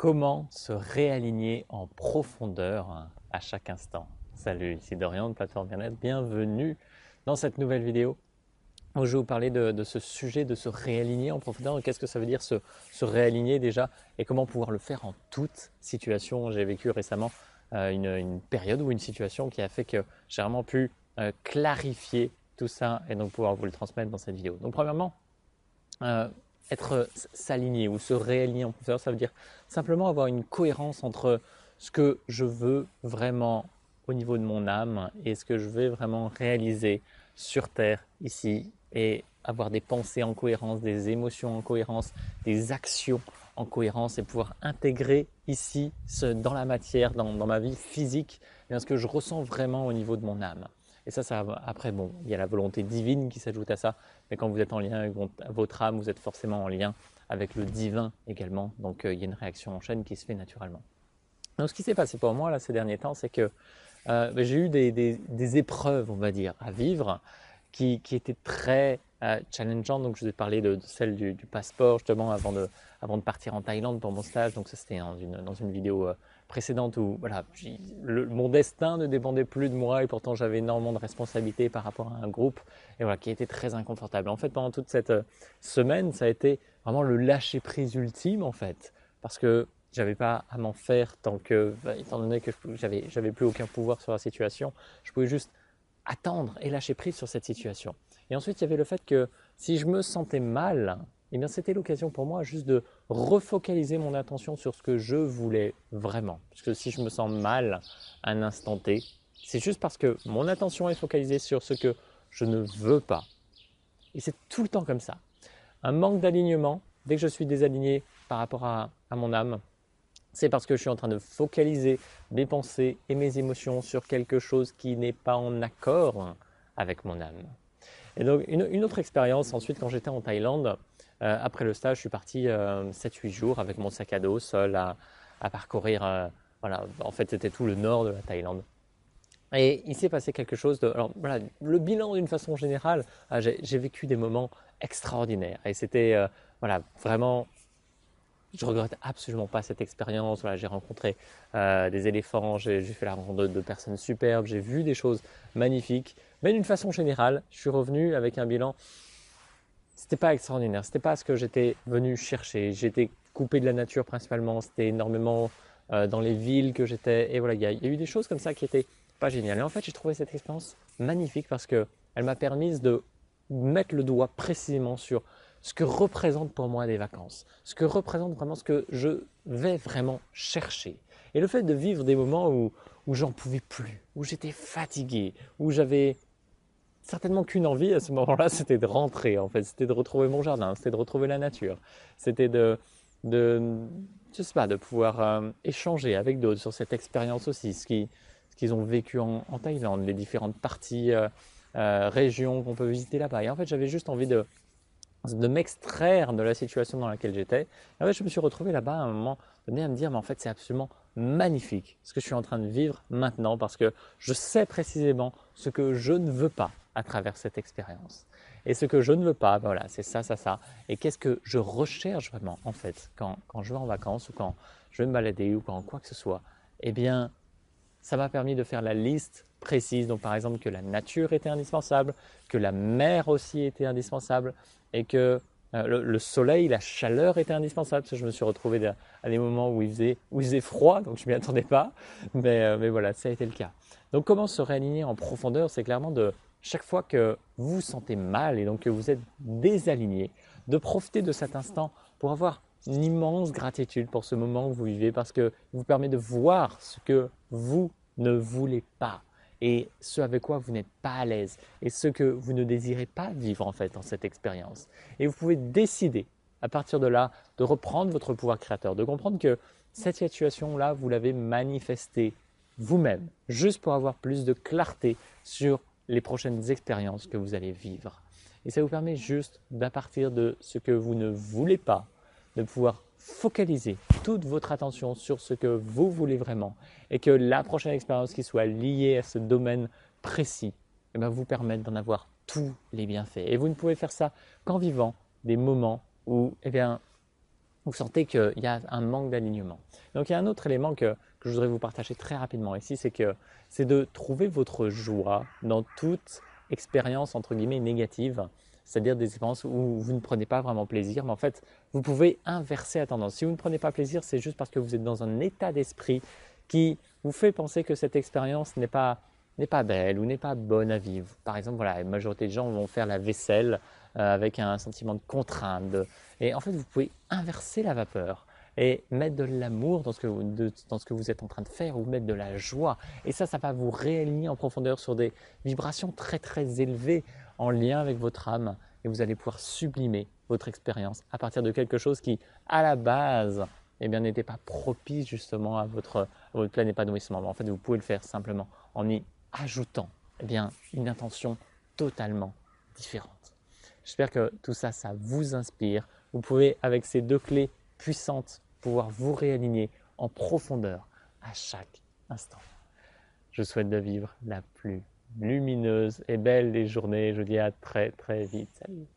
Comment se réaligner en profondeur à chaque instant? Salut, ici Dorian de Plateforme Bien-être. Bienvenue dans cette nouvelle vidéo où je vais vous parler de ce sujet de se réaligner en profondeur. Qu'est-ce que ça veut dire se réaligner déjà et comment pouvoir le faire en toute situation. J'ai vécu récemment une période ou une situation qui a fait que j'ai vraiment pu clarifier tout ça et donc pouvoir vous le transmettre dans cette vidéo. Donc premièrement, euh, s'aligner ou se réaligner en profondeur, ça veut dire simplement avoir une cohérence entre ce que je veux vraiment au niveau de mon âme et ce que je vais vraiment réaliser sur Terre, ici, et avoir des pensées en cohérence, des émotions en cohérence, des actions en cohérence et pouvoir intégrer ici, dans la matière, dans ma vie physique, ce que je ressens vraiment au niveau de mon âme. Et ça, après, bon, il y a la volonté divine qui s'ajoute à ça, mais quand vous êtes en lien avec votre âme, vous êtes forcément en lien avec le divin également. Donc, il y a une réaction en chaîne qui se fait naturellement. Donc, ce qui s'est passé pour moi là, ces derniers temps, c'est que j'ai eu des épreuves, on va dire, à vivre qui étaient très challengeantes. Donc, je vous ai parlé de celle du passeport, justement, avant de partir en Thaïlande pour mon stage. Donc, ça, c'était dans une vidéo précédente où voilà, mon destin ne dépendait plus de moi et pourtant, j'avais énormément de responsabilités par rapport à un groupe et voilà, qui était très inconfortable. En fait, pendant toute cette semaine, ça a été vraiment le lâcher-prise ultime, en fait, parce que j'avais pas à m'en faire étant donné que j'avais plus aucun pouvoir sur la situation, je pouvais juste attendre et lâcher prise sur cette situation. Et ensuite, il y avait le fait que si je me sentais mal, eh bien, c'était l'occasion pour moi juste de refocaliser mon attention sur ce que je voulais vraiment. Parce que si je me sens mal à un instant T, c'est juste parce que mon attention est focalisée sur ce que je ne veux pas. Et c'est tout le temps comme ça. Un manque d'alignement, dès que je suis désaligné par rapport à mon âme, c'est parce que je suis en train de focaliser mes pensées et mes émotions sur quelque chose qui n'est pas en accord avec mon âme. Et donc, une autre expérience, ensuite, quand j'étais en Thaïlande, après le stage, je suis parti 7-8 jours avec mon sac à dos, seul à parcourir. Voilà, en fait, c'était tout le nord de la Thaïlande. Et il s'est passé quelque chose de. Alors, voilà, le bilan d'une façon générale, j'ai vécu des moments extraordinaires. Et c'était voilà, vraiment je regrette absolument pas cette expérience. Voilà, j'ai rencontré des éléphants, j'ai fait la rencontre de personnes superbes, j'ai vu des choses magnifiques. Mais d'une façon générale, je suis revenu avec un bilan. C'était pas extraordinaire, c'était pas ce que j'étais venu chercher. J'étais coupé de la nature principalement, c'était énormément dans les villes que j'étais. Et voilà, il y a eu des choses comme ça qui étaient pas géniales. Et en fait, j'ai trouvé cette expérience magnifique parce que elle m'a permis de mettre le doigt précisément sur ce que représente pour moi des vacances, ce que représente vraiment ce que je vais vraiment chercher. Et le fait de vivre des moments où j'en pouvais plus, où j'étais fatigué, où j'avais certainement qu'une envie à ce moment-là, c'était de rentrer en fait, c'était de retrouver mon jardin, c'était de retrouver la nature, c'était de je sais pas, de pouvoir échanger avec d'autres sur cette expérience aussi, ce qu'ils ont vécu en Thaïlande, les différentes parties, régions qu'on peut visiter là-bas. Et en fait, j'avais juste envie de m'extraire de la situation dans laquelle j'étais. Et en fait, je me suis retrouvé là-bas à un moment donné à me dire, mais en fait, c'est absolument magnifique ce que je suis en train de vivre maintenant parce que je sais précisément ce que je ne veux pas à travers cette expérience. Et ce que je ne veux pas, ben voilà, c'est ça, ça, ça. Et qu'est-ce que je recherche vraiment, en fait, quand je vais en vacances ou quand je vais me balader ou quand quoi que ce soit. Eh bien, ça m'a permis de faire la liste précise. Donc, par exemple, que la nature était indispensable, que la mer aussi était indispensable et que le soleil, la chaleur était indispensable. Parce que je me suis retrouvé à des moments où il faisait froid, donc je ne m'y attendais pas. Mais voilà, ça a été le cas. Donc, comment se réaligner en profondeur? C'est clairement de chaque fois que vous vous sentez mal et donc que vous êtes désaligné, de profiter de cet instant pour avoir une immense gratitude pour ce moment que vous vivez parce qu'il vous permet de voir ce que vous ne voulez pas et ce avec quoi vous n'êtes pas à l'aise et ce que vous ne désirez pas vivre en fait dans cette expérience. Et vous pouvez décider à partir de là de reprendre votre pouvoir créateur, de comprendre que cette situation-là, vous l'avez manifestée vous-même, juste pour avoir plus de clarté sur les prochaines expériences que vous allez vivre. Et ça vous permet juste, d'à partir de ce que vous ne voulez pas, de pouvoir focaliser toute votre attention sur ce que vous voulez vraiment et que la prochaine expérience qui soit liée à ce domaine précis vous permette d'en avoir tous les bienfaits. Et vous ne pouvez faire ça qu'en vivant des moments où vous sentez qu'il y a un manque d'alignement. Donc il y a un autre élément que je voudrais vous partager très rapidement ici, c'est de trouver votre joie dans toute expérience entre guillemets négative, c'est-à-dire des expériences où vous ne prenez pas vraiment plaisir, mais en fait vous pouvez inverser la tendance. Si vous ne prenez pas plaisir, c'est juste parce que vous êtes dans un état d'esprit qui vous fait penser que cette expérience n'est pas belle ou n'est pas bonne à vivre. Par exemple, voilà, la majorité des gens vont faire la vaisselle avec un sentiment de contrainte. Et en fait, vous pouvez inverser la vapeur et mettre de l'amour dans ce que vous êtes en train de faire ou mettre de la joie. Et ça va vous réaligner en profondeur sur des vibrations très très élevées en lien avec votre âme. Et vous allez pouvoir sublimer votre expérience à partir de quelque chose qui, à la base, eh bien, n'était pas propice justement à votre plein épanouissement. Mais en fait, vous pouvez le faire simplement en y ajoutant eh bien, une intention totalement différente. J'espère que tout ça, ça vous inspire. Vous pouvez, avec ces deux clés puissantes, pouvoir vous réaligner en profondeur à chaque instant. Je souhaite de vivre la plus lumineuse et belle des journées. Je vous dis à très très vite. Salut!